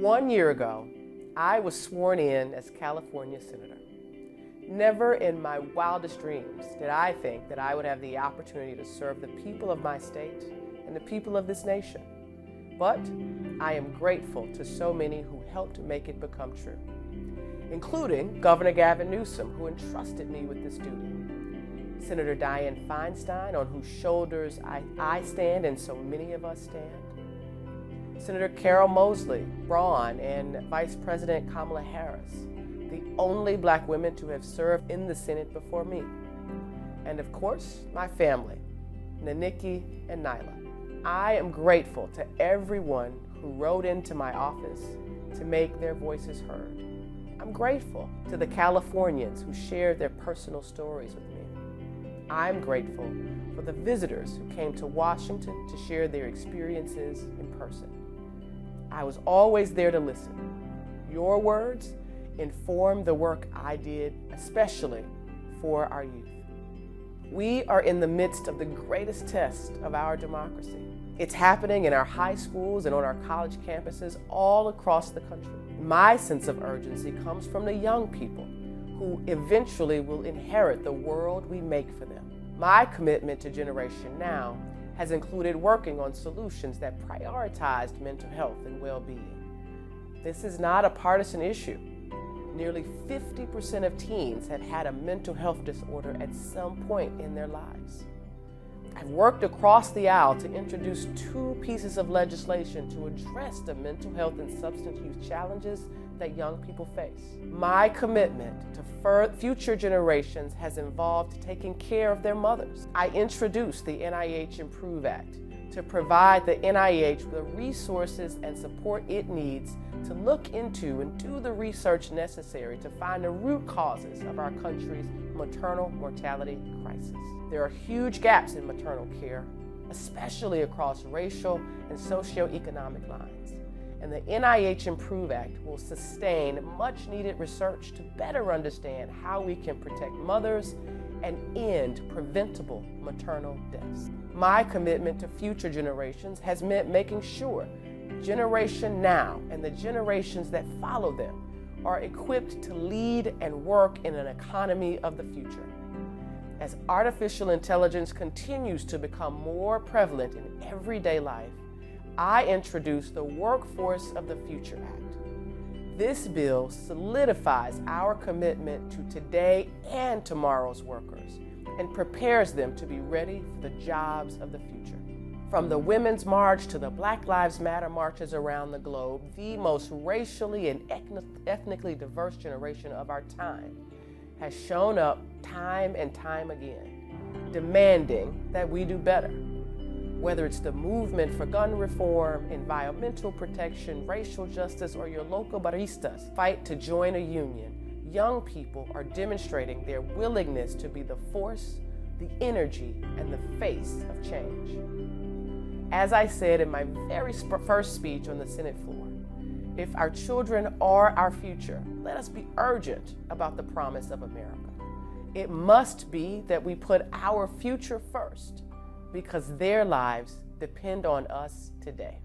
1 year ago, I was sworn in as California Senator. Never in my wildest dreams did I think that I would have the opportunity to serve the people of my state and the people of this nation. But I am grateful to so many who helped make it become true, including Governor Gavin Newsom, who entrusted me with this duty, Senator Dianne Feinstein, on whose shoulders I stand and so many of us stand, Senator Carol Moseley Braun, and Vice President Kamala Harris, the only Black women to have served in the Senate before me. And of course, my family, Naniki and Nyla. I am grateful to everyone who wrote into my office to make their voices heard. I'm grateful to the Californians who shared their personal stories with me. I'm grateful for the visitors who came to Washington to share their experiences in person. I was always there to listen. Your words inform the work I did, especially for our youth. We are in the midst of the greatest test of our democracy. It's happening in our high schools and on our college campuses all across the country. My sense of urgency comes from the young people who eventually will inherit the world we make for them. My commitment to Generation Now has included working on solutions that prioritized mental health and well-being. This is not a partisan issue. Nearly 50% of teens have had a mental health disorder at some point in their lives. I've worked across the aisle to introduce 2 pieces of legislation to address the mental health and substance use challenges that young people face. My commitment to future generations has involved taking care of their mothers. I introduced the NIH Improve Act to provide the NIH with the resources and support it needs to look into and do the research necessary to find the root causes of our country's maternal mortality crisis. There are huge gaps in maternal care, especially across racial and socioeconomic lines. And the NIH Improve Act will sustain much needed research to better understand how we can protect mothers and end preventable maternal deaths. My commitment to future generations has meant making sure Generation Now and the generations that follow them are equipped to lead and work in an economy of the future. As artificial intelligence continues to become more prevalent in everyday life, I introduced the Workforce of the Future Act. This bill solidifies our commitment to today and tomorrow's workers and prepares them to be ready for the jobs of the future. From the Women's March to the Black Lives Matter marches around the globe, the most racially and ethnically diverse generation of our time has shown up time and time again, demanding that we do better. Whether it's the movement for gun reform, environmental protection, racial justice, or your local baristas fight to join a union, young people are demonstrating their willingness to be the force, the energy, and the face of change. As I said in my very first speech on the Senate floor, if our children are our future, let us be urgent about the promise of America. It must be that we put our future first, because their lives depend on us today.